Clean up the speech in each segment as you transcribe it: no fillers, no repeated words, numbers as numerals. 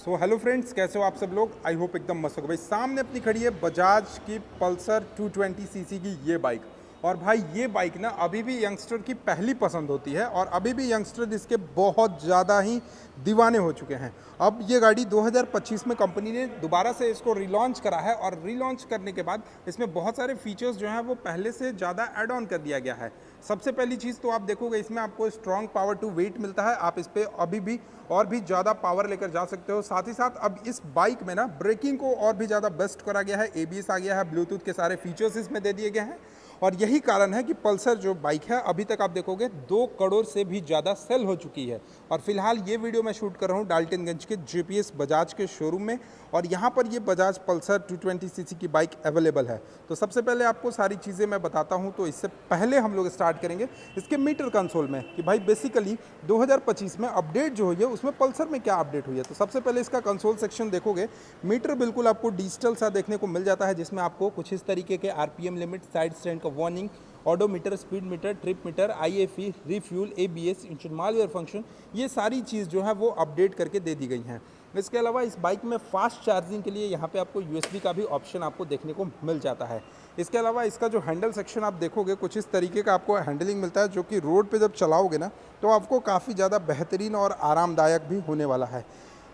So hello friends, कैसे हो आप सब लोग। आई होप एकदम मस्त हो। भाई सामने अपनी खड़ी है बजाज की पल्सर 220 सीसी की ये बाइक। और भाई ये बाइक ना अभी भी यंगस्टर की पहली पसंद होती है और अभी भी यंगस्टर इसके बहुत ज़्यादा ही दीवाने हो चुके हैं। अब ये गाड़ी 2025 में कंपनी ने दोबारा से इसको रिलॉन्च करा है और रिलॉन्च करने के बाद इसमें बहुत सारे फीचर्स जो हैं वो पहले से ज़्यादा ऐड ऑन कर दिया गया है। सबसे पहली चीज़ तो आप देखोगे इसमें आपको स्ट्रॉन्ग पावर टू वेट मिलता है। आप इस पर अभी भी और भी ज़्यादा पावर लेकर जा सकते हो। साथ ही साथ अब इस बाइक में ना ब्रेकिंग को और भी ज़्यादा बेस्ट करा गया है। एबीएस आ गया है, ब्लूटूथ के सारे फीचर्स इसमें दे दिए गए हैं। और यही कारण है कि पल्सर जो बाइक है अभी तक आप देखोगे 2 करोड़ से भी ज़्यादा सेल हो चुकी है। और फिलहाल ये वीडियो मैं शूट कर रहा हूँ डाल्टनगंज के जेपीएस बजाज के शोरूम में। और यहाँ पर ये बजाज पल्सर 220 सीसी की बाइक अवेलेबल है। तो सबसे पहले आपको सारी चीज़ें मैं बताता हूँ। तो इससे पहले हम लोग स्टार्ट करेंगे इसके मीटर कंसोल में कि भाई बेसिकली 2025 में अपडेट जो हुई है उसमें पल्सर में क्या अपडेट हुई है। तो सबसे पहले इसका कंसोल सेक्शन देखोगे, मीटर बिल्कुल आपको डिजिटल सा देखने को मिल जाता है, जिसमें आपको कुछ इस तरीके के आरपीएम लिमिट, साइड स्टैंड का warning, odometer, speed meter, trip meter, IFE, refuel, ABS, engine malware function, ये सारी चीज़ जो है वो अपडेट करके दे दी गई हैं। इसके अलावा इस बाइक में फास्ट चार्जिंग के लिए यहाँ पे आपको यूएसबी का भी ऑप्शन आपको देखने को मिल जाता है। इसके अलावा इसका जो हैंडल सेक्शन आप देखोगे कुछ इस तरीके का आपको हैंडलिंग मिलता है, जो कि रोड पे जब चलाओगे ना तो आपको काफ़ी ज़्यादा बेहतरीन और आरामदायक भी होने वाला है।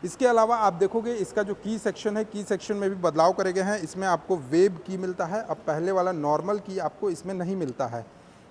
इसके अलावा आप देखोगे इसका जो की सेक्शन है, की सेक्शन में भी बदलाव करे गए हैं। इसमें आपको वेब की मिलता है, अब पहले वाला नॉर्मल की आपको इसमें नहीं मिलता है।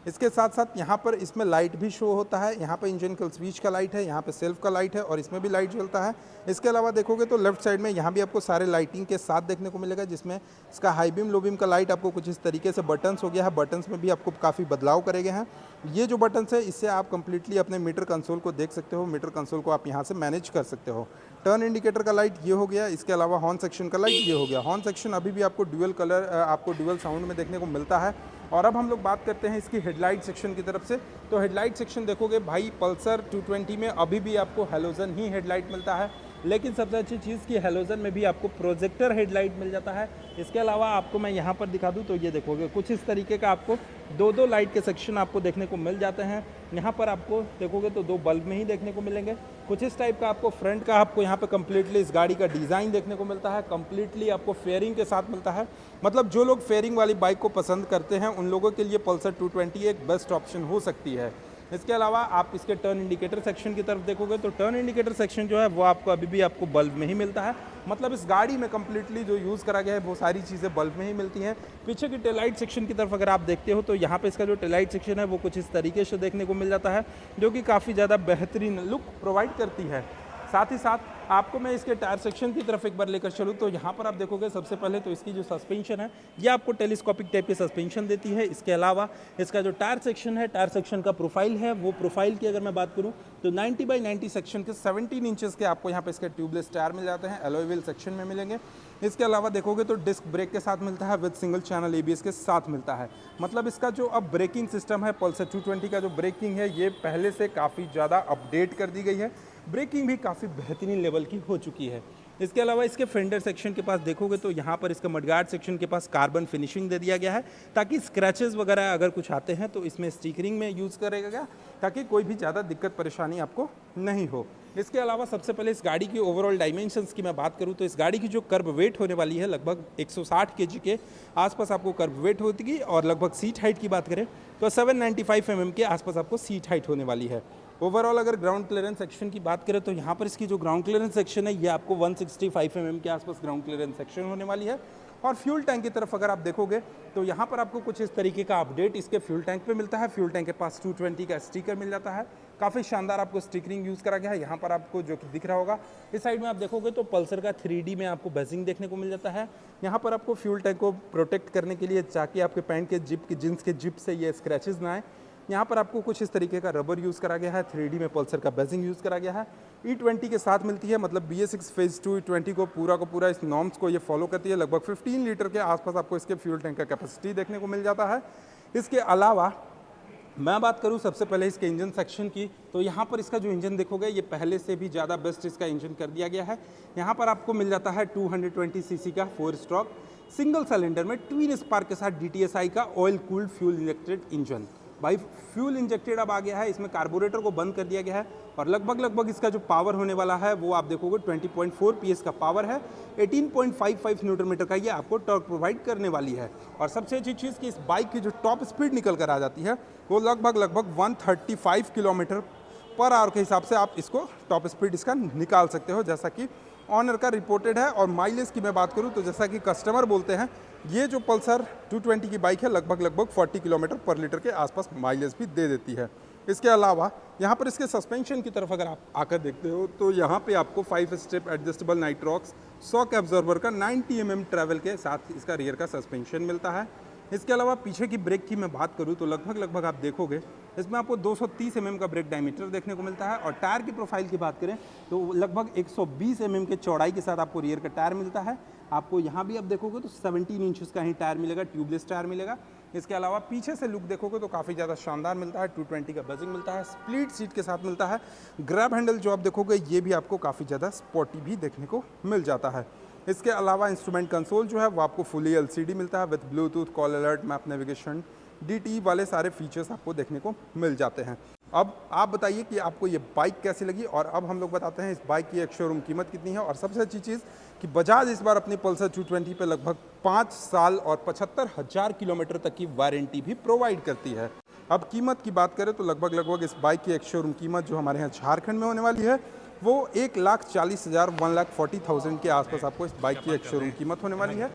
इसके साथ साथ यहाँ पर इसमें लाइट भी शो होता है। यहाँ पर इंजन किल स्विच का लाइट है, यहाँ पे सेल्फ का लाइट है और इसमें भी लाइट जलता है। इसके अलावा देखोगे तो लेफ्ट साइड में यहाँ भी आपको सारे लाइटिंग के साथ देखने को मिलेगा, जिसमें इसका हाई बीम लो बीम का लाइट आपको कुछ इस तरीके से बटन्स हो गया है। बटन्स में भी आपको काफ़ी बदलाव करे गए हैं। ये जो बटन्स है इससे आप कंप्लीटली अपने मीटर कंसोल को देख सकते हो। मीटर कंसोल को आप यहाँ से मैनेज कर सकते हो। टर्न इंडिकेटर का लाइट ये हो गया। इसके अलावा हॉर्न सेक्शन का लाइट ये हो गया। हॉर्न सेक्शन अभी भी आपको ड्यूअल कलर, आपको ड्यूअल साउंड में देखने को मिलता है। और अब हम लोग बात करते हैं इसकी हेडलाइट सेक्शन की तरफ से। तो हेडलाइट सेक्शन देखोगे भाई पल्सर 220 में अभी भी आपको हेलोजन ही हेडलाइट मिलता है, लेकिन सबसे अच्छी चीज़ कि हेलोजन में भी आपको प्रोजेक्टर हेडलाइट मिल जाता है। इसके अलावा आपको मैं यहाँ पर दिखा दूँ तो ये देखोगे कुछ इस तरीके का आपको दो लाइट के सेक्शन आपको देखने को मिल जाते हैं। यहाँ पर आपको देखोगे तो 2 बल्ब में ही देखने को मिलेंगे। कुछ इस टाइप का आपको फ्रंट का आपको यहाँ पे कम्प्लीटली इस गाड़ी का डिज़ाइन देखने को मिलता है। कम्प्लीटली आपको फेयरिंग के साथ मिलता है। मतलब जो लोग फेयरिंग वाली बाइक को पसंद करते हैं उन लोगों के लिए पल्सर 220 एक बेस्ट ऑप्शन हो सकती है। इसके अलावा आप इसके टर्न इंडिकेटर सेक्शन की तरफ देखोगे तो टर्न इंडिकेटर सेक्शन जो है वो आपको अभी भी आपको बल्ब में ही मिलता है। मतलब इस गाड़ी में कम्प्लीटली जो यूज़ करा गया है वो सारी चीज़ें बल्ब में ही मिलती हैं। पीछे की टेलाइट सेक्शन की तरफ अगर आप देखते हो तो यहाँ पे इसका जो टेलाइट सेक्शन है वो कुछ इस तरीके से देखने को मिल जाता है, जो कि काफ़ी ज़्यादा बेहतरीन लुक प्रोवाइड करती है। साथ ही साथ आपको मैं इसके टायर सेक्शन की तरफ एक बार लेकर चलूँ तो यहाँ पर आप देखोगे सबसे पहले तो इसकी जो सस्पेंशन है ये आपको टेलीस्कोपिक टाइप की सस्पेंशन देती है। इसके अलावा इसका जो टायर सेक्शन है, टायर सेक्शन का प्रोफाइल है, वो प्रोफाइल की अगर मैं बात करूँ तो 90x90 सेक्शन के 17 इंचेस के आपको यहाँ पे इसके ट्यूबलेस टायर मिल जाते हैं। एलॉय व्हील सेक्शन में मिलेंगे। इसके अलावा देखोगे तो डिस्क ब्रेक के साथ मिलता है, विद सिंगल चैनल एबीएस के साथ मिलता है। मतलब इसका जो अब ब्रेकिंग सिस्टम है पल्सर 220 का जो ब्रेकिंग है ये पहले से काफ़ी ज़्यादा अपडेट कर दी गई है। ब्रेकिंग भी काफ़ी बेहतरीन लेवल की हो चुकी है। इसके अलावा इसके फेंडर सेक्शन के पास देखोगे तो यहाँ पर इसका मडगार्ड सेक्शन के पास कार्बन फिनिशिंग दे दिया गया है, ताकि स्क्रैचेस वगैरह अगर कुछ आते हैं तो इसमें स्टिकरिंग में यूज़ करेगा गया, ताकि कोई भी ज़्यादा दिक्कत परेशानी आपको नहीं हो। इसके अलावा सबसे पहले इस गाड़ी की ओवरऑल डायमेंशंस की मैं बात करूँ तो इस गाड़ी की जो कर्ब वेट होने वाली है लगभग 160 केजी के आसपास आपको कर्ब वेट होगी। और लगभग सीट हाइट की बात करें तो 795 mm के आसपास आपको सीट हाइट होने वाली है। ओवरऑल अगर ग्राउंड क्लियरेंस सेक्शन की बात करें तो यहाँ पर इसकी जो ग्राउंड क्लियरेंस सेक्शन है ये आपको 165 mm के आसपास ग्राउंड क्लियरेंस सेक्शन होने वाली है। और फ्यूल टैंक की तरफ अगर आप देखोगे तो यहाँ पर आपको कुछ इस तरीके का अपडेट इसके फ्यूल टैंक पे मिलता है। फ्यूल टैंक के पास 220 का स्टिकर मिल जाता है। काफ़ी शानदार आपको स्टिकरिंग यूज़ करा गया है। यहाँ पर आपको जो कि दिख रहा होगा इस साइड में आप देखोगे तो पल्सर का 3D में आपको बेजिंग देखने को मिल जाता है। यहाँ पर आपको फ्यूल टैंक को प्रोटेक्ट करने के लिए ताकि आपके पैंट के जिप की जींस के जिप से ये स्क्रैचेस ना आए, यहाँ पर आपको कुछ इस तरीके का रबर यूज़ करा गया है। 3D में पल्सर का बेजिंग यूज़ करा गया है। E20 के साथ मिलती है, मतलब BS6 फेज 2 E20 को पूरा इस नॉर्म्स को ये फॉलो करती है। लगभग 15 लीटर के आसपास आपको इसके फ्यूल टैंक का कैपेसिटी देखने को मिल जाता है। इसके अलावा मैं बात करूं सबसे पहले इसके इंजन सेक्शन की तो यहाँ पर इसका जो इंजन देखोगे ये पहले से भी ज़्यादा बेस्ट इसका इंजन कर दिया गया है। यहाँ पर आपको मिल जाता है 220 सीसी का 4 स्ट्रोक सिंगल सिलेंडर में ट्विन स्पार्क के साथ DTSI का oil cooled fuel injected engine. भाई फ्यूल इंजेक्टेड अब आ गया है, इसमें कार्बोरेटर को बंद कर दिया गया है और लगभग इसका जो पावर होने वाला है वो आप देखोगे 20.4 PS का पावर है, 18.55 न्यूटन मीटर का ये आपको टॉर्क प्रोवाइड करने वाली है। और सबसे अच्छी चीज़ कि इस बाइक की जो टॉप स्पीड निकल कर आ जाती है वो लगभग 135 किलोमीटर पर आवर के हिसाब से आप इसको टॉप स्पीड इसका निकाल सकते हो, जैसा कि ऑनर का रिपोर्टेड है। और माइलेज की मैं बात करूं तो जैसा कि कस्टमर बोलते हैं ये जो पल्सर 220 की बाइक है लगभग 40 किलोमीटर पर लीटर के आसपास माइलेज भी दे देती है। इसके अलावा यहाँ पर इसके सस्पेंशन की तरफ अगर आप आकर देखते हो तो यहाँ पे आपको 5 step adjustable Nitrox shock absorber का 90 mm ट्रैवल के साथ इसका रियर का सस्पेंशन मिलता है। इसके अलावा पीछे की ब्रेक की मैं बात करूं तो लगभग आप देखोगे इसमें आपको 230 mm का ब्रेक डायमीटर देखने को मिलता है। और टायर की प्रोफाइल की बात करें तो लगभग 120 mm के चौड़ाई के साथ आपको रियर का टायर मिलता है। आपको यहाँ भी आप देखोगे तो 17 इंचेस का ही टायर मिलेगा, ट्यूबलेस टायर मिलेगा। इसके अलावा पीछे से लुक देखोगे तो काफ़ी ज़्यादा शानदार मिलता है, 220 का बजिंग मिलता है, स्प्लिट सीट के साथ मिलता है। ग्रैब हैंडल जो आप देखोगे ये भी आपको काफ़ी ज़्यादा स्पोर्टी भी देखने को मिल जाता है। इसके अलावा इंस्ट्रूमेंट कंसोल जो है वो आपको फुली LCD मिलता है with Bluetooth, call alert, map navigation, DTE वाले सारे फीचर्स आपको देखने को मिल जाते हैं। अब आप बताइए कि आपको ये बाइक कैसी लगी। और अब हम लोग बताते हैं इस बाइक की एक शोरूम कीमत कितनी है। और सबसे अच्छी चीज़ कि बजाज इस बार अपनी पल्सर 220 पे लगभग 5 साल और 75,000 किलोमीटर तक की वारंटी भी प्रोवाइड करती है। अब कीमत की बात करें तो लगभग इस बाइक की एक शोरूम कीमत जो हमारे यहाँ झारखंड में होने वाली है वो 1,40,000 1,40,000 के आसपास आपको इस बाइक की एक शोरूम कीमत होने वाली है।